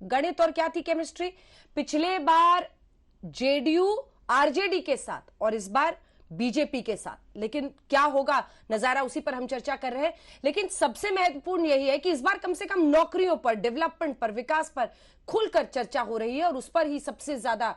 गणित और क्या थी केमिस्ट्री। पिछले बार जेडीयू आरजेडी के साथ और इस बार बीजेपी के साथ, लेकिन क्या होगा नजारा उसी पर हम चर्चा कर रहे हैं। लेकिन सबसे महत्वपूर्ण यही है कि इस बार कम से कम नौकरियों पर, डेवलपमेंट पर, विकास पर खुलकर चर्चा हो रही है और उस पर ही सबसे ज्यादा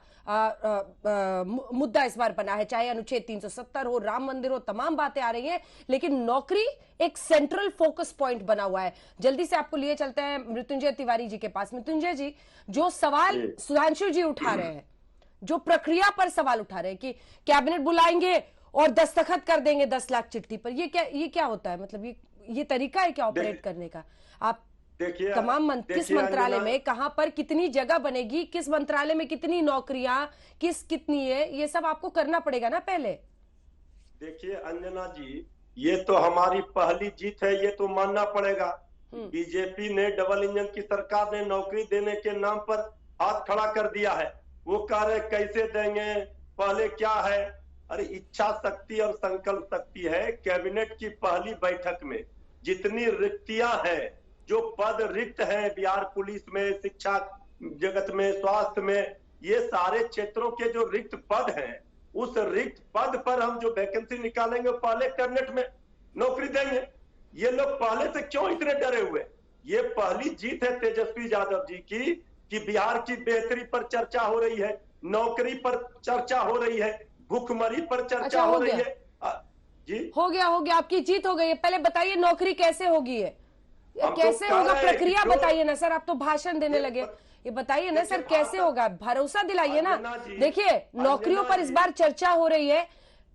मुद्दा इस बार बना है। चाहे अनुच्छेद 370 हो, राम मंदिर हो, तमाम बातें आ रही हैं, लेकिन नौकरी एक सेंट्रल फोकस पॉइंट बना हुआ है। जल्दी से आपको लिए चलते हैं मृत्युंजय तिवारी जी के पास। मृत्युंजय जी, जो सवाल सुधांशु जी उठा रहे हैं, जो प्रक्रिया पर सवाल उठा रहे हैं कि कैबिनेट बुलाएंगे और दस्तखत कर देंगे 10 लाख चिट्ठी पर, ये क्या होता है? मतलब ये तरीका है क्या ऑपरेट करने का? आप तमाम किस मंत्रालय में, कहां पर कितनी जगह बनेगी, किस मंत्रालय में कितनी नौकरियां, कितनी है, ये सब आपको करना पड़ेगा ना पहले। देखिए अंजना जी, ये तो हमारी पहली जीत है, ये तो मानना पड़ेगा। बीजेपी ने, डबल इंजन की सरकार ने नौकरी देने के नाम पर हाथ खड़ा कर दिया है। वो कह रहे कैसे देंगे, पहले क्या है। अरे इच्छा शक्ति और संकल्प शक्ति है। कैबिनेट की पहली बैठक में जितनी रिक्तियां हैं, जो पद रिक्त हैं बिहार पुलिस में, शिक्षा जगत में, स्वास्थ्य में, ये सारे क्षेत्रों के जो रिक्त पद हैं, उस रिक्त पद पर हम जो वैकेंसी निकालेंगे पहले कैबिनेट में नौकरी देंगे। ये लोग पहले से क्यों इतने डरे हुए? ये पहली जीत है तेजस्वी यादव जी की कि बिहार की बेहतरी पर चर्चा हो रही है, नौकरी पर चर्चा हो रही है, भूखमरी पर चर्चा हो रही है। जी हो गया आपकी जीत हो गई है। पहले बताइए नौकरी कैसे होगी है, कैसे होगा, प्रक्रिया बताइए ना सर। आप तो भाषण देने लगे, ये बताइए ना सर कैसे होगा, भरोसा दिलाइए ना। देखिए नौकरियों पर इस बार चर्चा हो रही है,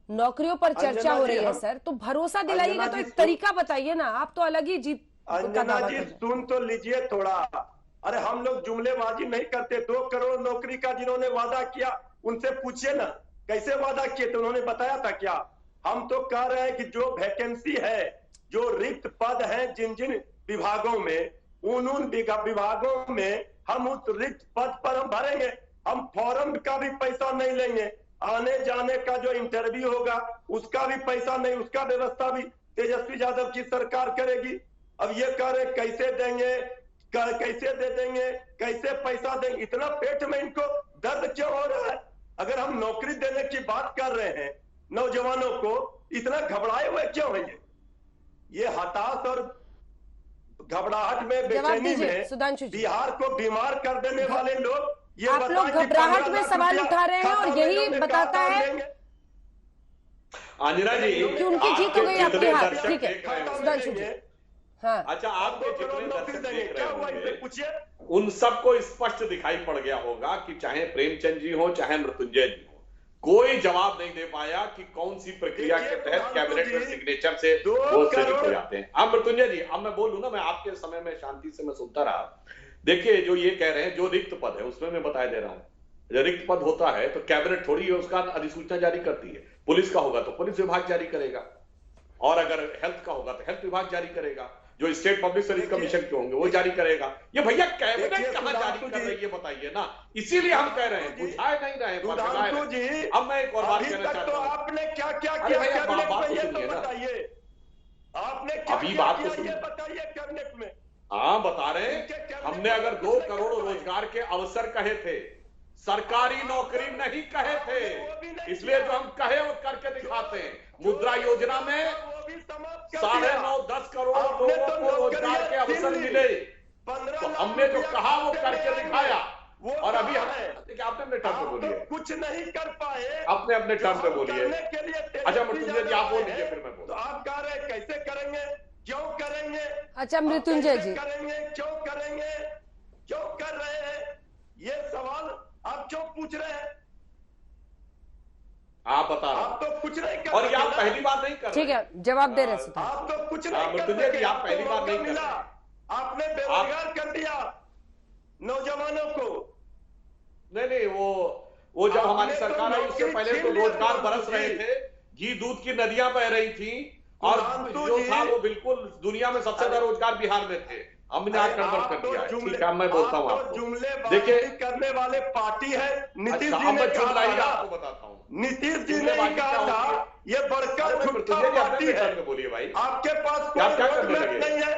नौकरियों पर चर्चा हो रही है सर, तो भरोसा दिलाइएगा तो एक तरीका बताइए ना। आप तो अलग ही जीत का दावा कर रहे हैं। सुन तो लीजिए थोड़ा। अरे हम लोग जुमलेबाजी नहीं करते। 2 करोड़ नौकरी का जिन्होंने वादा किया उनसे पूछिए ना कैसे वादा किए थे, उन्होंने बताया था क्या? हम तो कह रहे हैं कि जो वैकेंसी है, जो रिक्त पद हैं जिन जिन विभागों में, उन विभागों में हम उस रिक्त पद पर हम भरेंगे। हम फॉर्म का भी पैसा नहीं लेंगे, आने जाने का जो इंटरव्यू होगा उसका भी पैसा नहीं, उसका व्यवस्था भी तेजस्वी यादव की सरकार करेगी। अब ये कह रहे कैसे देंगे, कैसे दे देंगे, कैसे पैसा देंगे, इतना पेट में इनको दर्द क्यों हो रहा है? अगर हम नौकरी देने की बात कर रहे हैं नौजवानों को, इतना घबराए हुए क्यों है? ये हताश और घबराहट में, बेचैनी में बिहार को बीमार कर देने वाले लोग, ये आप लोग घबराहट में सवाल उठा रहे हैं और यही बताता है अंजना जी कि उनकी जीत हो गई आपके हाथ। ठीक है सुधांशु जी। हाँ। अच्छा, आपके जितने दर्शक देख रहे होंगे उन सबको स्पष्ट दिखाई पड़ गया होगा कि चाहे प्रेमचंद जी हो चाहे मृत्युंजय जी हो, कोई जवाब नहीं दे पाया कि कौन सी प्रक्रिया के तहत कैबिनेट में सिग्नेचर से वो से हो जाते हैं। अब मृत्युंजय जी, अब मैं बोलूं ना, मैं आपके समय में शांति से मैं सुनता रहा। देखिए जो ये कह रहे हैं, जो रिक्त पद है उसमें मैं बताया दे रहा हूँ, जो रिक्त पद होता है तो कैबिनेट थोड़ी है उसका अधिसूचना जारी करती है। पुलिस का होगा तो पुलिस विभाग जारी करेगा, और अगर हेल्थ का होगा तो हेल्थ विभाग जारी करेगा, जो स्टेट पब्लिक सर्विस कमीशन के होंगे वो जारी करेगा। ये भैया कैबिनेट कहां जारी कर रही है बताइए ना। इसीलिए हम कह रहे हैं बुझाए नहीं रहे। अब मैं एक और बात कहना चाहता हूं, आपने क्या क्या किया बात तो सुनिए ना, आपने अभी बात तो सुनिए, बताइए कैबिनेट में। हाँ बता रहे हैं, हमने अगर 2 करोड़ रोजगार के अवसर कहे थे, सरकारी नौकरी नहीं कहे थे, इसलिए जो हम कहे वो करके दिखाते हैं। मुद्रा योजना में 9.5-10 करोड़ लोगों को रोजगार के अवसर मिले, तो हमने जो कहा वो करके दिखाया। और अभी आपने अपने टर्म पे बोलिए, कुछ नहीं कर पाए, अपने टर्म पे बोलिए। अच्छा मृत्युंजय जी आप बोल लीजिए, फिर मैं बोलूं। आप कह रहे कैसे करेंगे, क्यों करेंगे? अच्छा मृत्युंजय जी, करेंगे क्यों करेंगे, क्यों कर रहे हैं, ये सवाल आप क्यों पूछ रहे हैं? आप बता रहे हैं, आप तो कुछ नहीं कर, और ये आप पहली बार नहीं कर रहे। ठीक है जवाब दे रहे हैं। आप तो कुछ नहीं मृत्युंजय जी, आप पहली बार नहीं कर रहे। आपने बेरोजगार कर दिया नौजवानों को। नहीं, वो जब हमारी सरकार आई उससे पहले तो रोजगार बरस रहे थे, घी दूध की नदियां बह रही थी, और जो था वो बिल्कुल दुनिया में सबसे ज्यादा रोजगार बिहार में थे। हमने आज गड़बड़ कर दिया। ठीक है, मैं बोलता हूँ आपको, देखिए करने वाले पार्टी है नीतीश जी ने कहा, आपको बताता हूँ, नीतीश जी ने कहा था ये बढ़कर बोलिए भाई, आपके पास क्या करने लगे? नहीं है।